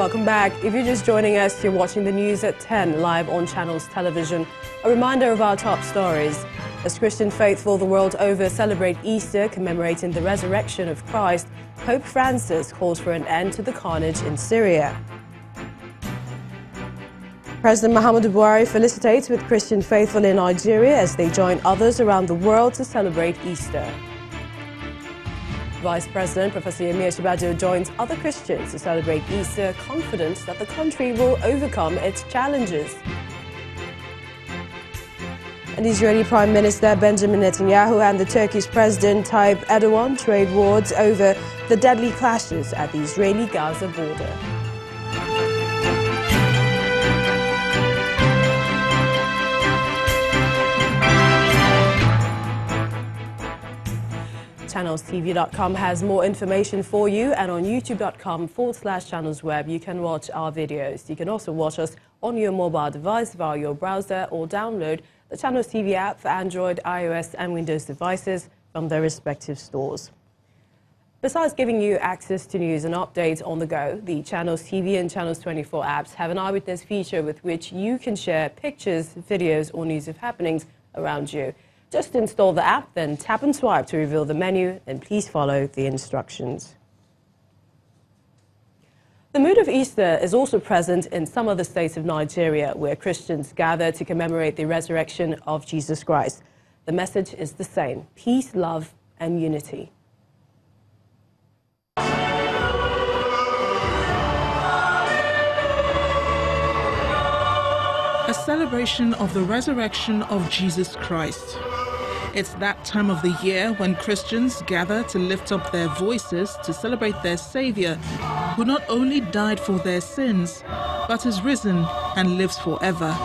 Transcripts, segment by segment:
Welcome back. If you're just joining us, you're watching the news at 10 live on Channels Television. A reminder of our top stories. As Christian faithful the world over celebrate Easter, commemorating the resurrection of Christ, Pope Francis calls for an end to the carnage in Syria. President Muhammadu Buhari felicitates with Christian faithful in Nigeria as they join others around the world to celebrate Easter. Vice President Professor Imbibe joins other Christians to celebrate Easter, confident that the country will overcome its challenges. And Israeli Prime Minister Benjamin Netanyahu and the Turkish President Tayyip Erdogan trade words over the deadly clashes at the Israeli-Gaza border. ChannelsTV.com has more information for you, and on youtube.com/channelsweb you can watch our videos. You can also watch us on your mobile device via your browser or download the Channels TV app for Android, iOS and Windows devices from their respective stores. Besides giving you access to news and updates on the go, the Channels TV and Channels 24 apps have an eyewitness feature with which you can share pictures, videos or news of happenings around you. Just install the app, then tap and swipe to reveal the menu, and please follow the instructions. The mood of Easter is also present in some other states of Nigeria, where Christians gather to commemorate the resurrection of Jesus Christ. The message is the same: peace, love, and unity. A celebration of the resurrection of Jesus Christ. It's that time of the year when Christians gather to lift up their voices to celebrate their Savior, who not only died for their sins, but is risen and lives forever.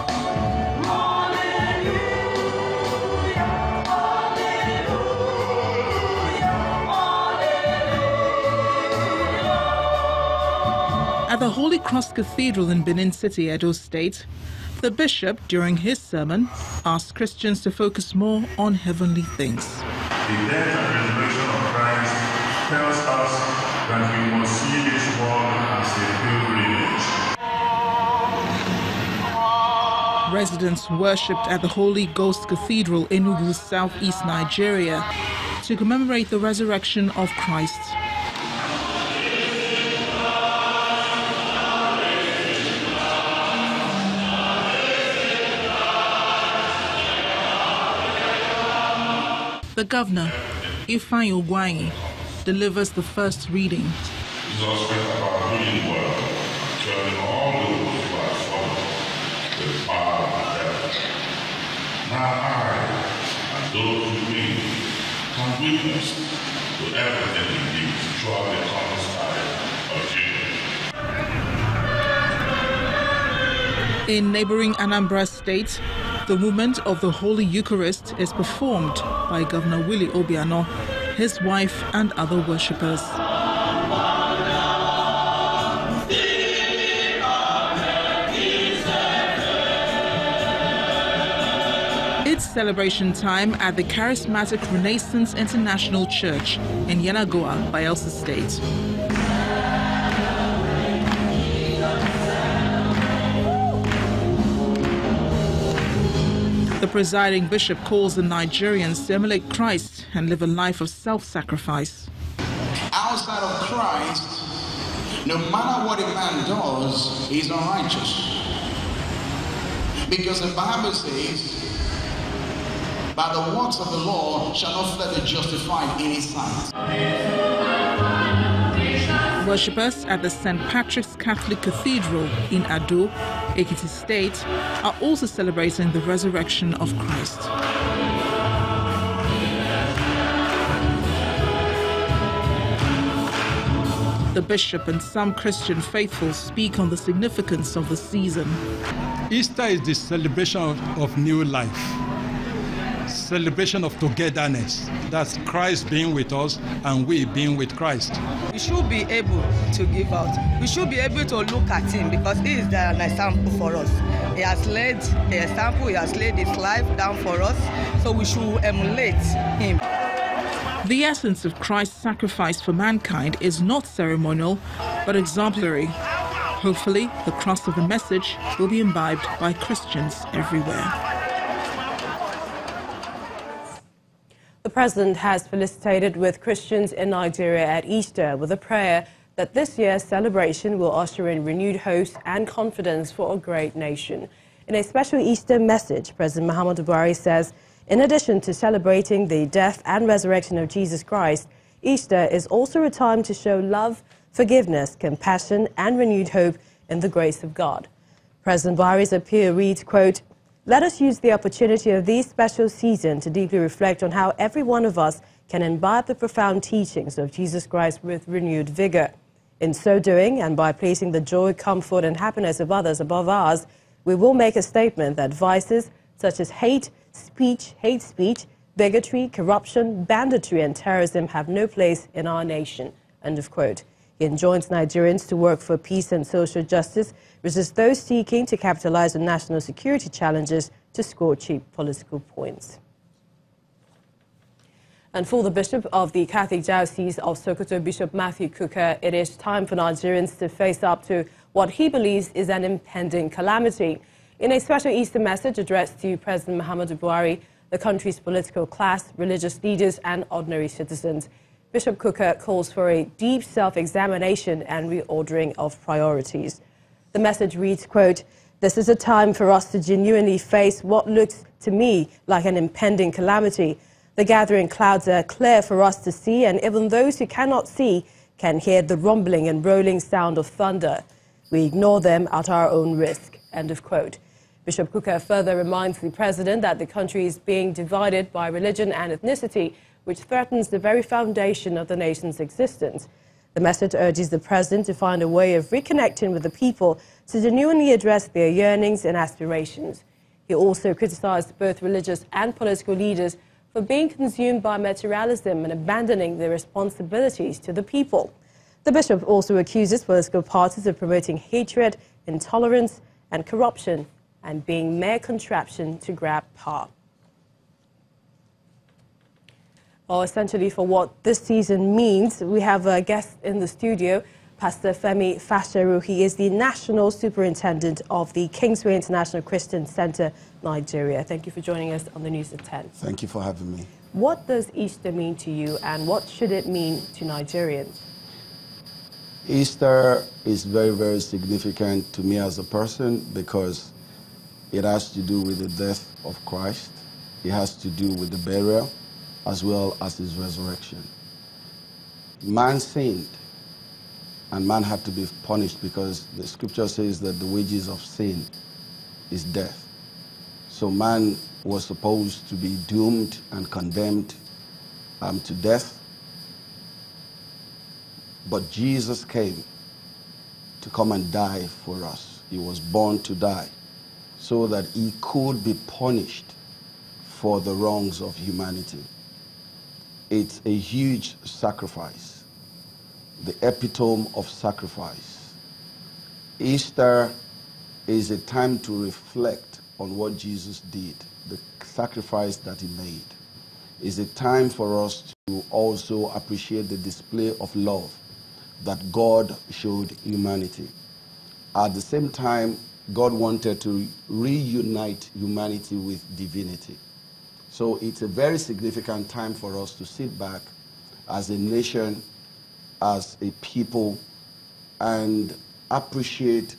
At the Holy Cross Cathedral in Benin City, Edo State, the bishop, during his sermon, asked Christians to focus more on heavenly things. The death and resurrection of Christ tells us that we must see this world as a pilgrimage. Residents worshipped at the Holy Ghost Cathedral in Enugu, southeast Nigeria, to commemorate the resurrection of Christ. The governor, Ifeanyi Ogwuanyi, delivers the first reading. Jesus went about doing well, curing all those who are suffering with power of death. Now I, and those who read, can witness to everything he did throughout the countryside of Judah. In neighboring Anambra State, the movement of the Holy Eucharist is performed by Governor Willie Obiano, his wife and other worshippers. It's celebration time at the Charismatic Renaissance International Church in Yenagoa, Bayelsa State. The presiding bishop calls the Nigerians to emulate Christ and live a life of self-sacrifice. Outside of Christ, no matter what a man does, he's unrighteous. Because the Bible says, by the works of the law shall not flesh be justified in his sight. Worshippers at the St. Patrick's Catholic Cathedral in Ado, Ekiti State, are also celebrating the resurrection of Christ. The bishop and some Christian faithful speak on the significance of the season. Easter is the celebration of new life, celebration of togetherness. That's Christ being with us and we being with Christ. We should be able to give out. We should be able to look at him because he is an example for us. He has laid the example, he has laid his life down for us, so we should emulate him. The essence of Christ's sacrifice for mankind is not ceremonial, but exemplary. Hopefully, the cross of the message will be imbibed by Christians everywhere. The president has felicitated with Christians in Nigeria at Easter with a prayer that this year's celebration will usher in renewed hope and confidence for a great nation. In a special Easter message, President Muhammadu Buhari says, in addition to celebrating the death and resurrection of Jesus Christ, Easter is also a time to show love, forgiveness, compassion, and renewed hope in the grace of God. President Buhari's appeal reads, quote, "Let us use the opportunity of this special season to deeply reflect on how every one of us can imbibe the profound teachings of Jesus Christ with renewed vigor. In so doing, and by placing the joy, comfort, and happiness of others above ours, we will make a statement that vices such as hate speech, bigotry, corruption, banditry, and terrorism have no place in our nation." End of quote. He enjoins Nigerians to work for peace and social justice, resist those seeking to capitalize on national security challenges to score cheap political points. And for the Bishop of the Catholic Diocese of Sokoto, Bishop Matthew Kuka, it is time for Nigerians to face up to what he believes is an impending calamity. In a special Easter message addressed to President Muhammadu Buhari, the country's political class, religious leaders, and ordinary citizens, Bishop Kuka calls for a deep self-examination and reordering of priorities. The message reads, quote, "This is a time for us to genuinely face what looks to me like an impending calamity. The gathering clouds are clear for us to see, and even those who cannot see can hear the rumbling and rolling sound of thunder. We ignore them at our own risk." End of quote. Bishop Kuka further reminds the president that the country is being divided by religion and ethnicity, which threatens the very foundation of the nation's existence. The message urges the president to find a way of reconnecting with the people to genuinely address their yearnings and aspirations. He also criticized both religious and political leaders for being consumed by materialism and abandoning their responsibilities to the people. The bishop also accuses political parties of promoting hatred, intolerance, and corruption, and being mere contraption to grab power. Well, essentially for what this season means, we have a guest in the studio, Pastor Femi Awo. He is the National Superintendent of the Kingsway International Christian Center, Nigeria. Thank you for joining us on the News at 10. Thank you for having me. What does Easter mean to you, and what should it mean to Nigerians? Easter is very, very significant to me as a person because it has to do with the death of Christ. It has to do with the burial as well as his resurrection. Man sinned, and man had to be punished because the scripture says that the wages of sin is death. So man was supposed to be doomed and condemned to death. But Jesus came to come and die for us. He was born to die so that he could be punished for the wrongs of humanity. It's a huge sacrifice, the epitome of sacrifice. Easter is a time to reflect on what Jesus did, the sacrifice that he made. It's a time for us to also appreciate the display of love that God showed humanity. At the same time, God wanted to reunite humanity with divinity. So it's a very significant time for us to sit back as a nation, as a people, and appreciate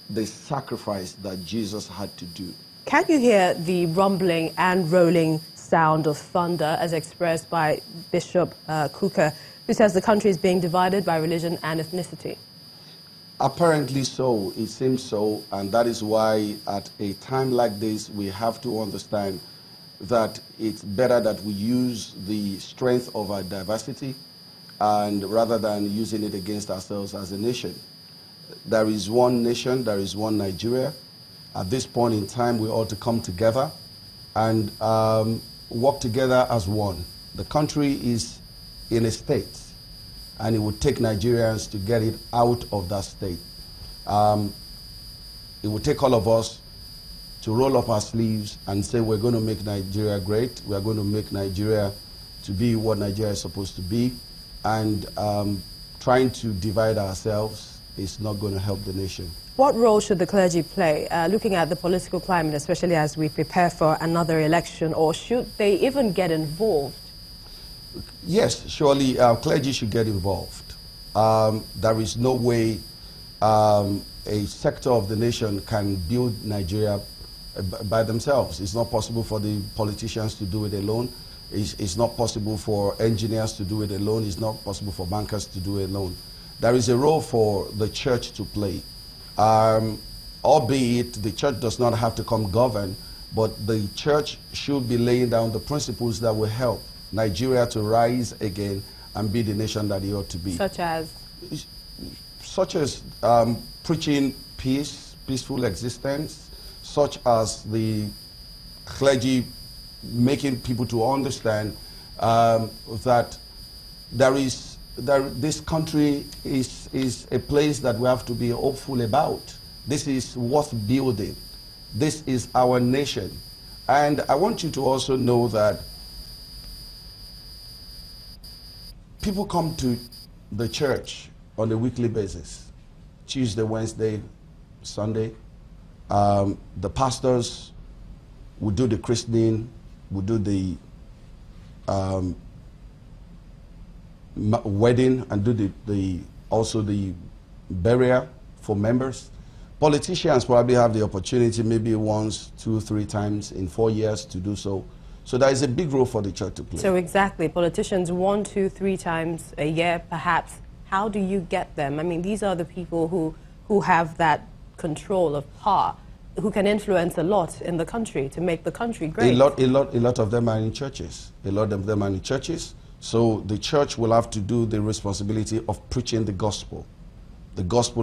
the sacrifice that Jesus had to do. Can you hear the rumbling and rolling sound of thunder as expressed by Bishop Kuka, who says the country is being divided by religion and ethnicity? Apparently so, it seems so, and that is why at a time like this we have to understand that it's better that we use the strength of our diversity and rather than using it against ourselves as a nation. There is one nation, there is one Nigeria. At this point in time, we ought to come together and work together as one. The country is in a state, and it would take Nigerians to get it out of that state. It would take all of us to roll up our sleeves and say we're going to make Nigeria great, we're going to make Nigeria to be what Nigeria is supposed to be, and trying to divide ourselves is not going to help the nation. What role should the clergy play, looking at the political climate, especially as we prepare for another election, or should they even get involved? Yes, surely clergy should get involved. There is no way a sector of the nation can build Nigeria by themselves. It's not possible for the politicians to do it alone. It's not possible for engineers to do it alone. It's not possible for bankers to do it alone. There is a role for the church to play. Albeit the church does not have to come govern, but the church should be laying down the principles that will help Nigeria to rise again and be the nation that it ought to be. Such as? Such as preaching peace, peaceful existence, such as the clergy making people to understand that this country is a place that we have to be hopeful about. This is worth building. This is our nation. And I want you to also know that people come to the church on a weekly basis. Tuesday, Wednesday, Sunday. The pastors will do the christening, will do the wedding, and do also the burial for members. Politicians probably have the opportunity maybe once, 2, 3 times in 4 years to do so. So there is a big role for the church to play. So exactly, politicians 1, 2, 3 times a year perhaps. How do you get them? I mean, these are the people who have that control of power, who can influence a lot in the country to make the country great. A lot of them are in churches. A lot of them are in churches. So the church will have to do the responsibility of preaching the gospel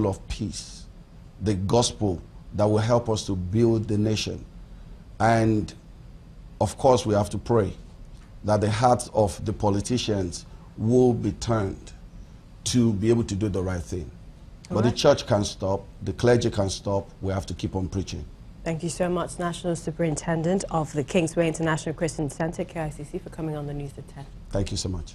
of peace, the gospel that will help us to build the nation. And of course, we have to pray that the hearts of the politicians will be turned to be able to do the right thing. But the church can't stop, the clergy can't stop, we have to keep on preaching. Thank you so much, National Superintendent of the Kingsway International Christian Center, KICC, for coming on the news at 10. Thank you so much.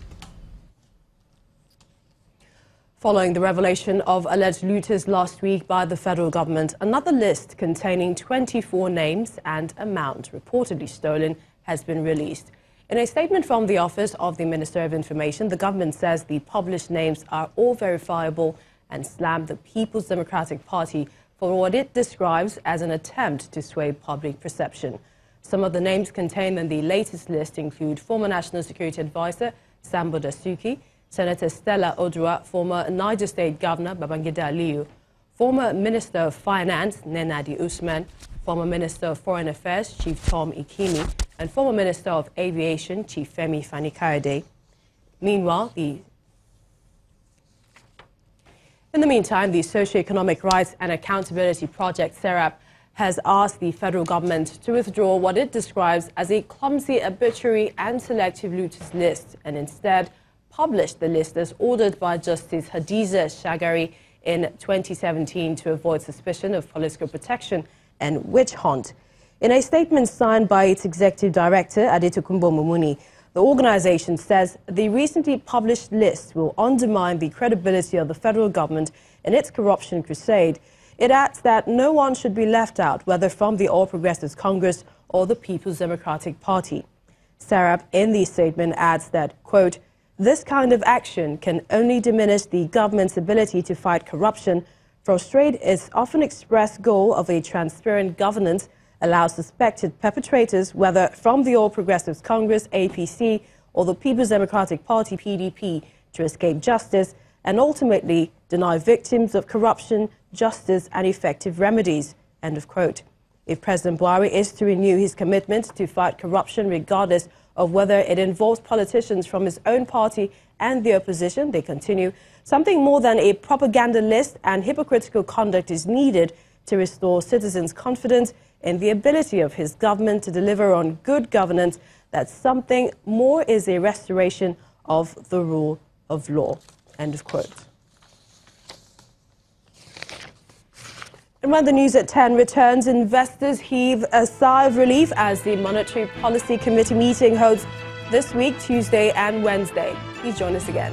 Following the revelation of alleged looters last week by the federal government, another list containing 24 names and amount reportedly stolen has been released. In a statement from the Office of the Minister of Information, the government says the published names are all verifiable and slammed the People's Democratic Party for what it describes as an attempt to sway public perception. Some of the names contained in the latest list include former National Security Advisor Sambo Dasuki, Senator Stella Odua, former Niger State Governor Babangida Aliyu, former Minister of Finance Nenadi Usman, former Minister of Foreign Affairs Chief Tom Ikimi, and former Minister of Aviation Chief Femi Awo. Meanwhile, in the meantime, the Socio-Economic Rights and Accountability Project, SERAP, has asked the federal government to withdraw what it describes as a clumsy arbitrary and selective looters list and instead publish the list as ordered by Justice Hadiza Shagari in 2017 to avoid suspicion of political protection and witch hunt. In a statement signed by its executive director, Adetokunbo Mumuni, the organization says the recently published list will undermine the credibility of the federal government in its corruption crusade. It adds that no one should be left out, whether from the All Progressives Congress or the People's Democratic Party. SERAP in the statement adds that, quote, this kind of action can only diminish the government's ability to fight corruption, frustrate its often expressed goal of a transparent governance, allow suspected perpetrators, whether from the All Progressives Congress, APC, or the People's Democratic Party, PDP, to escape justice, and ultimately deny victims of corruption justice and effective remedies, end of quote. If President Buhari is to renew his commitment to fight corruption regardless of whether it involves politicians from his own party and the opposition, they continue, something more than a propaganda list and hypocritical conduct is needed to restore citizens' confidence in the ability of his government to deliver on good governance. That something more is a restoration of the rule of law, end of quote. And when the news at 10 returns, investors heave a sigh of relief as the Monetary Policy Committee meeting holds this week, Tuesday and Wednesday. Please join us again.